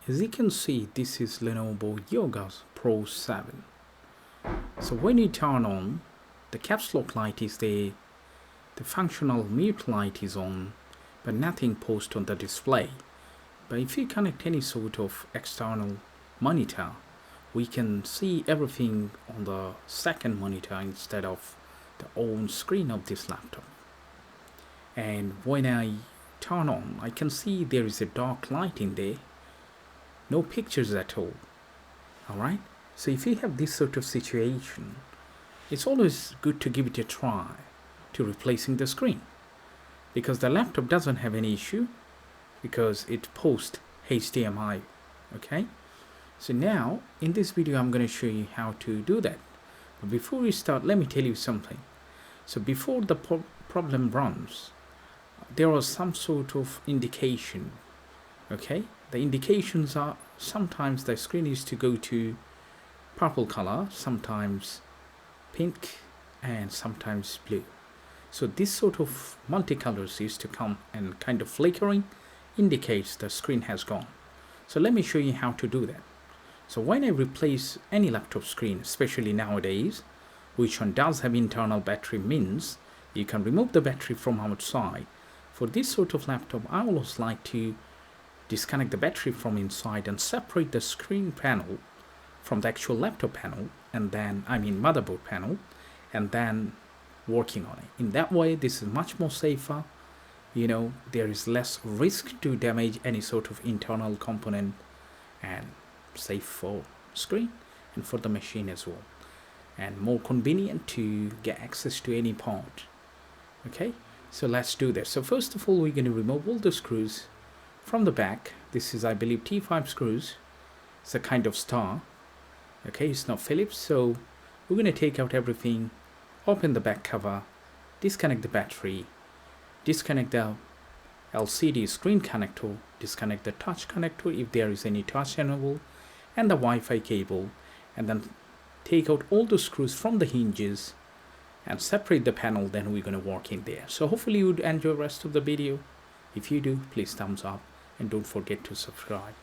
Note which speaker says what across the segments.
Speaker 1: As you can see, this is Lenovo Yoga Pro 7. So when you turn on, the caps lock light is there, the functional mute light is on, but nothing posted on the display. But if you connect any sort of external monitor, we can see everything on the second monitor instead of the own screen of this laptop. And when I turn on, I can see there is a dark light in there, no pictures at all. Alright, so if you have this sort of situation, it's always good to give it a try to replacing the screen, because the laptop doesn't have any issue because it posts HDMI. Okay, so now in this video I'm going to show you how to do that. But before we start, let me tell you something. So before the problem runs, there was some sort of indication. Okay, the indications are sometimes the screen is to go to purple color, sometimes pink, and sometimes blue. So this sort of multicolors is to come, and kind of flickering indicates the screen has gone. So let me show you how to do that. So when I replace any laptop screen, especially nowadays, which one does have internal battery, means you can remove the battery from outside. For this sort of laptop, I always like to disconnect the battery from inside and separate the screen panel from the actual laptop panel, and then motherboard panel, and then working on it. In that way, this is much more safer. There is less risk to damage any sort of internal component, and safe for screen and for the machine as well, and more convenient to get access to any part. Okay, so let's do this. So first of all, we're going to remove all the screws from the back. This is, I believe, T5 screws. It's a kind of star. Okay, it's not Phillips. So we're going to take out everything, open the back cover, disconnect the battery, disconnect the LCD screen connector, disconnect the touch connector if there is any touch enabled, and the Wi-Fi cable, and then take out all the screws from the hinges and separate the panel. Then we're going to work in there. So hopefully you would enjoy the rest of the video. If you do, please thumbs up and don't forget to subscribe.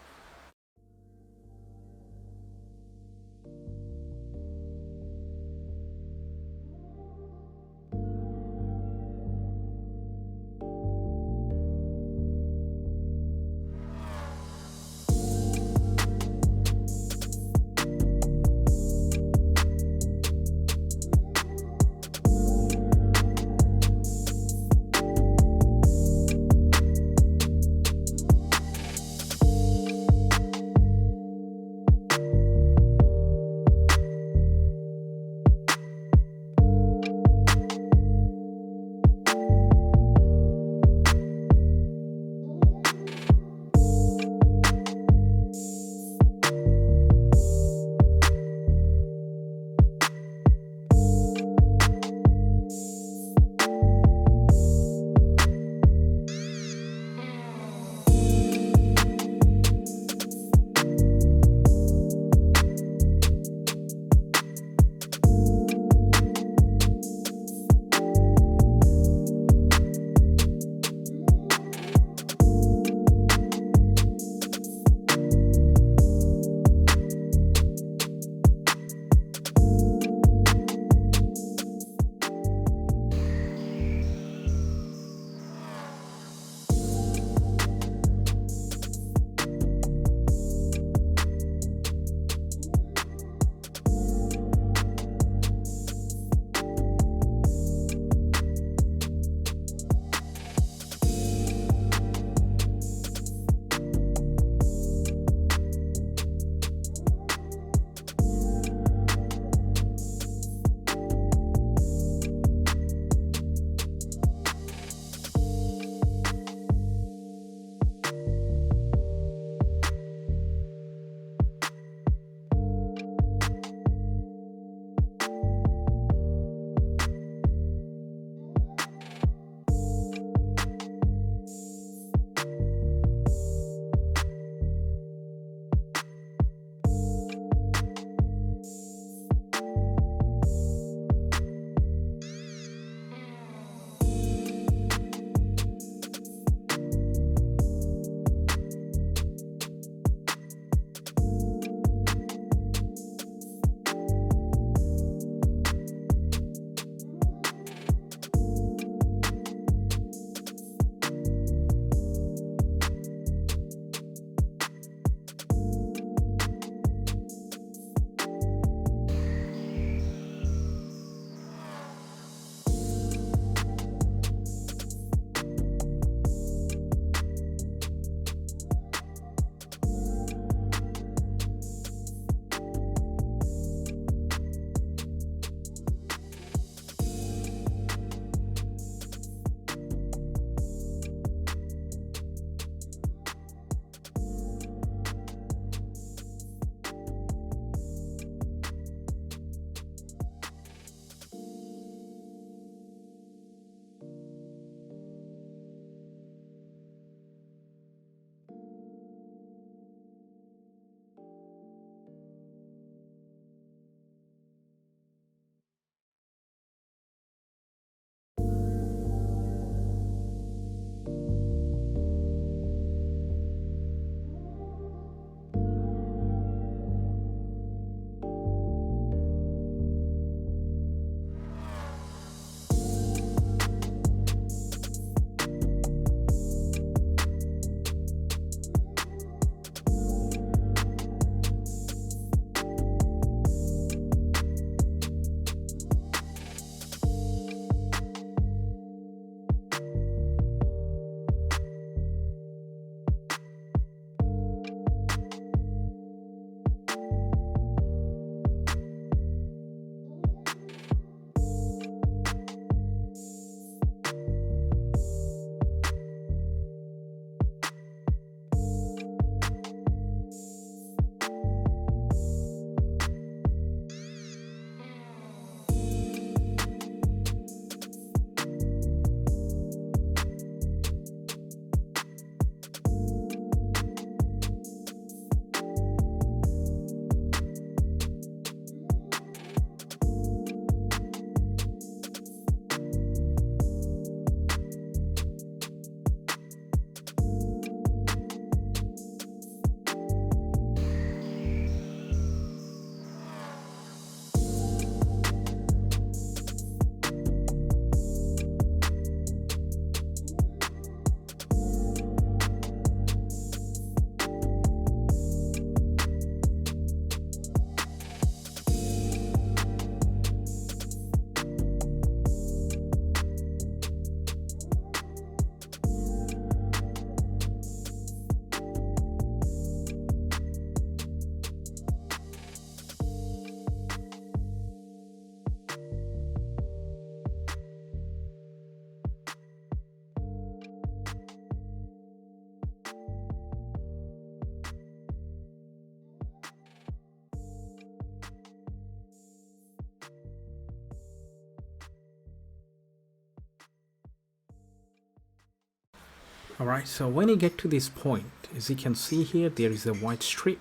Speaker 1: Alright, so when you get to this point, as you can see here, there is a white strip,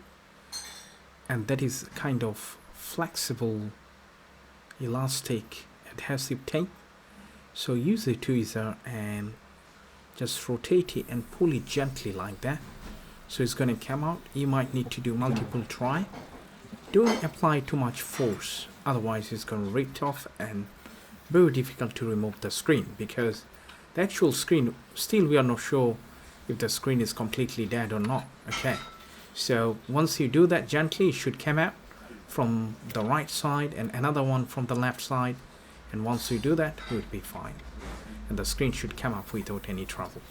Speaker 1: and that is kind of flexible, elastic, adhesive tape. So use the tweezer and just rotate it and pull it gently like that. So it's going to come out. You might need to do multiple try. Don't apply too much force, otherwise it's going to rip off and very difficult to remove the screen, because the actual screen, still we are not sure if the screen is completely dead or not. Okay, so once you do that gently, it should come out from the right side and another one from the left side, and once you do that, it will be fine and the screen should come up without any trouble.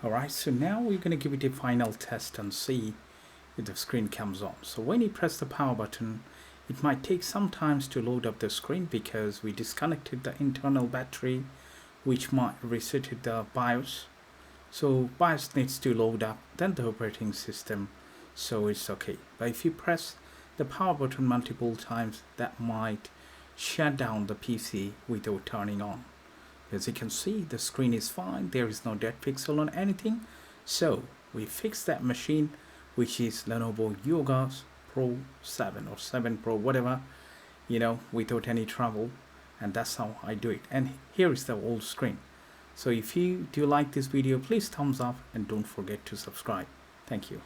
Speaker 1: Alright, so now we're going to give it a final test and see if the screen comes on. So when you press the power button, it might take some time to load up the screen because we disconnected the internal battery, which might reset the BIOS. So BIOS needs to load up, then the operating system, so it's okay. But if you press the power button multiple times, that might shut down the PC without turning on. As you can see, the screen is fine, there is no dead pixel on anything. So we fixed that machine, which is Lenovo Yoga Pro 7 or 7 Pro, whatever, without any trouble. And that's how I do it. And here is the old screen. So if you do like this video, please thumbs up and don't forget to subscribe. Thank you.